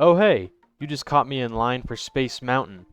Oh hey, you just caught me in line for Space Mountain.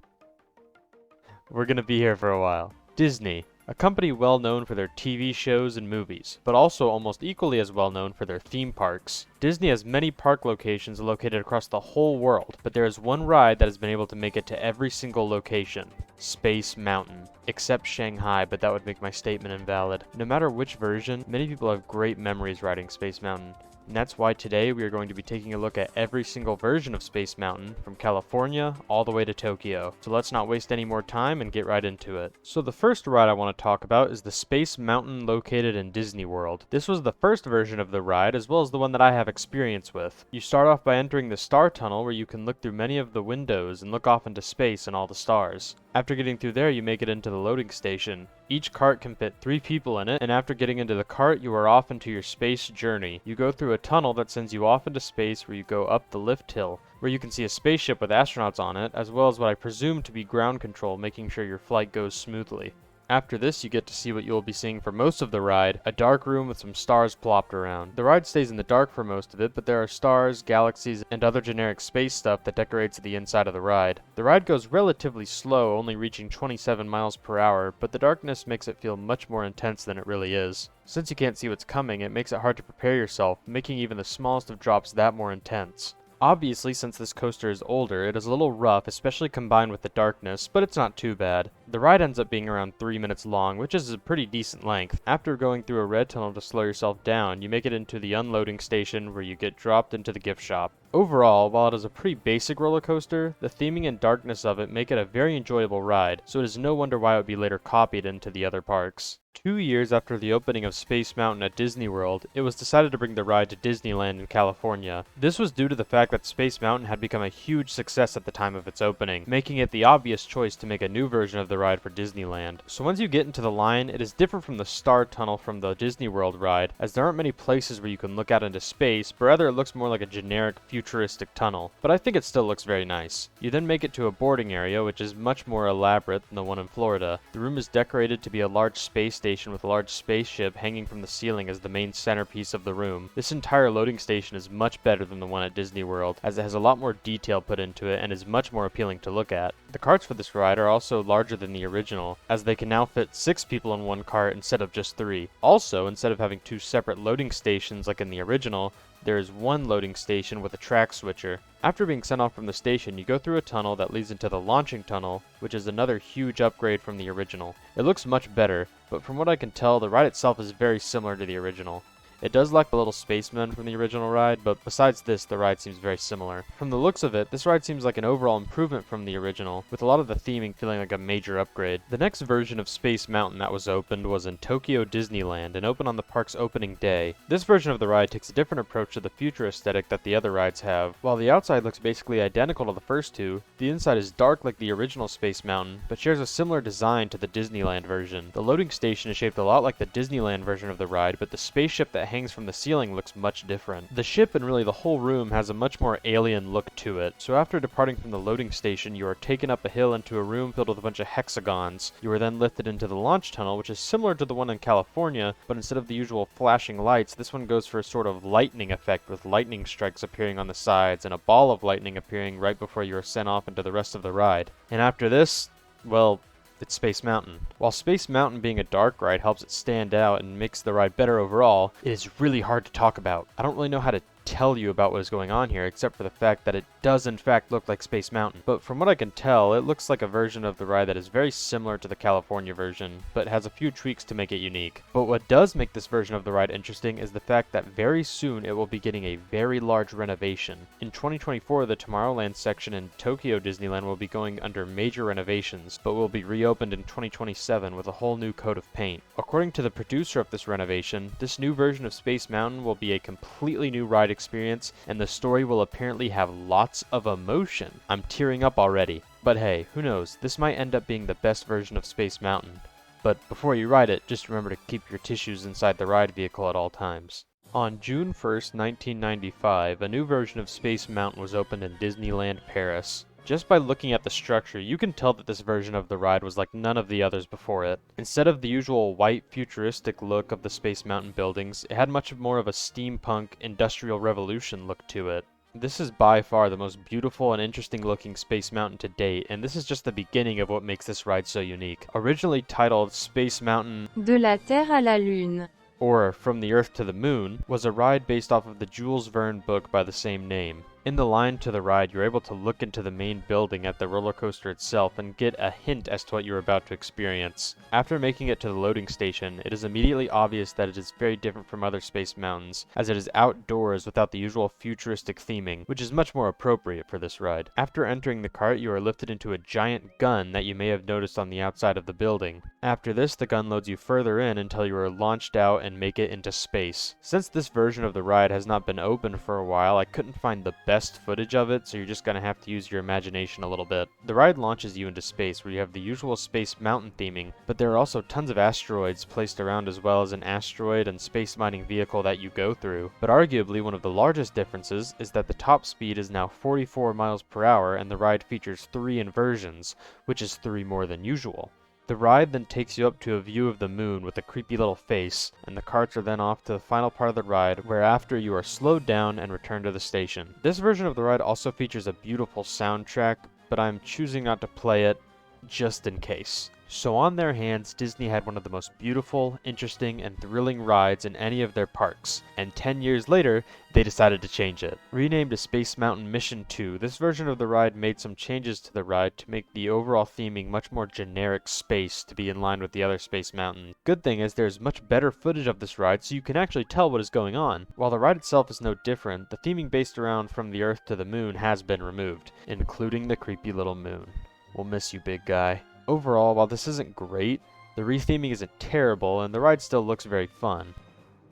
We're gonna be here for a while. Disney, a company well known for their TV shows and movies, but also almost equally as well known for their theme parks. Disney has many park locations located across the whole world, but there is one ride that has been able to make it to every single location. Space Mountain. Except Shanghai, but that would make my statement invalid. No matter which version, many people have great memories riding Space Mountain. And that's why today we are going to be taking a look at every single version of Space Mountain, from California all the way to Tokyo. So let's not waste any more time and get right into it. So the first ride I want to talk about is the Space Mountain located in Disney World. This was the first version of the ride, as well as the one that I have experience with. You start off by entering the Star Tunnel, where you can look through many of the windows and look off into space and all the stars. After getting through there, you make it into the loading station. Each cart can fit 3 people in it, and after getting into the cart, you are off into your space journey. You go through a tunnel that sends you off into space, where you go up the lift hill, where you can see a spaceship with astronauts on it, as well as what I presume to be ground control, making sure your flight goes smoothly. After this, you get to see what you will be seeing for most of the ride, a dark room with some stars plopped around. The ride stays in the dark for most of it, but there are stars, galaxies, and other generic space stuff that decorates the inside of the ride. The ride goes relatively slow, only reaching 27 miles per hour, but the darkness makes it feel much more intense than it really is. Since you can't see what's coming, it makes it hard to prepare yourself, making even the smallest of drops that more intense. Obviously, since this coaster is older, it is a little rough, especially combined with the darkness, but it's not too bad. The ride ends up being around 3 minutes long, which is a pretty decent length. After going through a red tunnel to slow yourself down, you make it into the unloading station where you get dropped into the gift shop. Overall, while it is a pretty basic roller coaster, the theming and darkness of it make it a very enjoyable ride, so it is no wonder why it would be later copied into the other parks. 2 years after the opening of Space Mountain at Disney World, it was decided to bring the ride to Disneyland in California. This was due to the fact that Space Mountain had become a huge success at the time of its opening, making it the obvious choice to make a new version of the ride for Disneyland. So once you get into the line, it is different from the Star Tunnel from the Disney World ride, as there aren't many places where you can look out into space, but rather it looks more like a generic futuristic tunnel. But I think it still looks very nice. You then make it to a boarding area, which is much more elaborate than the one in Florida. The room is decorated to be a large space station with a large spaceship hanging from the ceiling as the main centerpiece of the room. This entire loading station is much better than the one at Disney World, as it has a lot more detail put into it and is much more appealing to look at. The carts for this ride are also larger than the original, as they can now fit 6 people in one cart instead of just 3. Also, instead of having 2 separate loading stations like in the original, there is one loading station with a track switcher. After being sent off from the station, you go through a tunnel that leads into the launching tunnel, which is another huge upgrade from the original. It looks much better, but from what I can tell, the ride itself is very similar to the original. It does lack the little spacemen from the original ride, but besides this, the ride seems very similar. From the looks of it, this ride seems like an overall improvement from the original, with a lot of the theming feeling like a major upgrade. The next version of Space Mountain that was opened was in Tokyo Disneyland and opened on the park's opening day. This version of the ride takes a different approach to the future aesthetic that the other rides have. While the outside looks basically identical to the first two, the inside is dark like the original Space Mountain, but shares a similar design to the Disneyland version. The loading station is shaped a lot like the Disneyland version of the ride, but the spaceship that hangs from the ceiling looks much different. The ship and really the whole room has a much more alien look to it. So after departing from the loading station, you are taken up a hill into a room filled with a bunch of hexagons. You are then lifted into the launch tunnel, which is similar to the one in California, but instead of the usual flashing lights, this one goes for a sort of lightning effect with lightning strikes appearing on the sides and a ball of lightning appearing right before you are sent off into the rest of the ride. And after this, well, it's Space Mountain. While Space Mountain being a dark ride helps it stand out and makes the ride better overall, it is really hard to talk about. I don't really know how to tell you about what is going on here, except for the fact that it does in fact look like Space Mountain. But from what I can tell, it looks like a version of the ride that is very similar to the California version, but has a few tweaks to make it unique. But what does make this version of the ride interesting is the fact that very soon it will be getting a very large renovation. In 2024, the Tomorrowland section in Tokyo Disneyland will be going under major renovations, but will be reopened in 2027 with a whole new coat of paint. According to the producer of this renovation, this new version of Space Mountain will be a completely new ride experience, and the story will apparently have lots of emotion. I'm tearing up already. But hey, who knows, this might end up being the best version of Space Mountain. But before you ride it, just remember to keep your tissues inside the ride vehicle at all times. On June 1st, 1995, a new version of Space Mountain was opened in Disneyland Paris. Just by looking at the structure, you can tell that this version of the ride was like none of the others before it. Instead of the usual white, futuristic look of the Space Mountain buildings, it had much more of a steampunk, industrial revolution look to it. This is by far the most beautiful and interesting looking Space Mountain to date, and this is just the beginning of what makes this ride so unique. Originally titled Space Mountain De la Terre à la Lune, or From the Earth to the Moon, was a ride based off of the Jules Verne book by the same name. In the line to the ride, you're able to look into the main building at the roller coaster itself and get a hint as to what you're about to experience. After making it to the loading station, it is immediately obvious that it is very different from other Space Mountains, as it is outdoors without the usual futuristic theming, which is much more appropriate for this ride. After entering the cart, you are lifted into a giant gun that you may have noticed on the outside of the building. After this, the gun loads you further in until you are launched out and make it into space. Since this version of the ride has not been open for a while, I couldn't find the best footage of it, so you're just gonna have to use your imagination a little bit. The ride launches you into space, where you have the usual Space Mountain theming, but there are also tons of asteroids placed around, as well as an asteroid and space mining vehicle that you go through. But arguably one of the largest differences is that the top speed is now 44 miles per hour and the ride features 3 inversions, which is 3 more than usual. The ride then takes you up to a view of the moon with a creepy little face, and the carts are then off to the final part of the ride, whereafter you are slowed down and returned to the station. This version of the ride also features a beautiful soundtrack, but I'm choosing not to play it just in case. So on their hands, Disney had one of the most beautiful, interesting, and thrilling rides in any of their parks, and 10 years later, they decided to change it. Renamed to Space Mountain Mission 2, this version of the ride made some changes to the ride to make the overall theming much more generic space to be in line with the other Space Mountains. Good thing is there's much better footage of this ride, so you can actually tell what is going on. While the ride itself is no different, the theming based around From the Earth to the Moon has been removed, including the creepy little moon. We'll miss you, big guy. Overall, while this isn't great, the retheming isn't terrible, and the ride still looks very fun.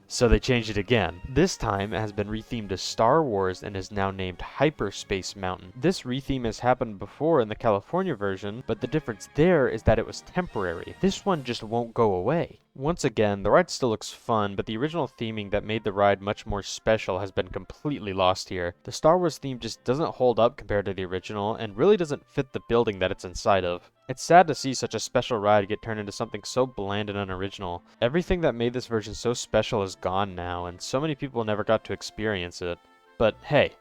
So they changed it again. This time, it has been rethemed to Star Wars and is now named Hyperspace Mountain. This retheme has happened before in the California version, but the difference there is that it was temporary. This one just won't go away. Once again, the ride still looks fun, but the original theming that made the ride much more special has been completely lost here. The Star Wars theme just doesn't hold up compared to the original, and really doesn't fit the building that it's inside of. It's sad to see such a special ride get turned into something so bland and unoriginal. Everything that made this version so special is gone now, and so many people never got to experience it. But hey,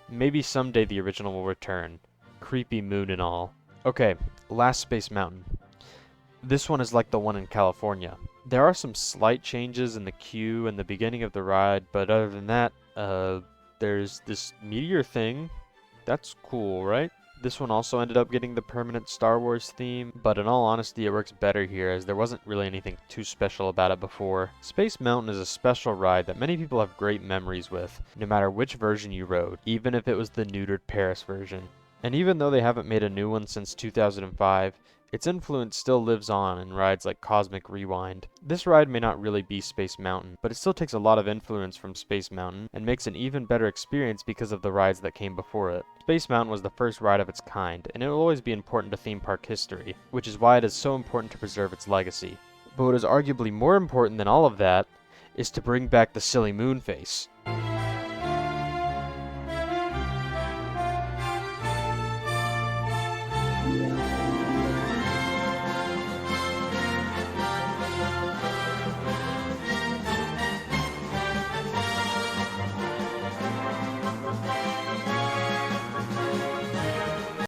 maybe someday the original will return. Creepy moon and all. Okay, last Space Mountain. This one is like the one in California. There are some slight changes in the queue and the beginning of the ride, but other than that, there's this meteor thing. That's cool, right? This one also ended up getting the permanent Star Wars theme, but in all honesty it works better here as there wasn't really anything too special about it before. Space Mountain is a special ride that many people have great memories with, no matter which version you rode, even if it was the neutered Paris version. And even though they haven't made a new one since 2005, its influence still lives on in rides like Cosmic Rewind. This ride may not really be Space Mountain, but it still takes a lot of influence from Space Mountain and makes an even better experience because of the rides that came before it. Space Mountain was the first ride of its kind, and it will always be important to theme park history, which is why it is so important to preserve its legacy. But what is arguably more important than all of that is to bring back the silly moon face.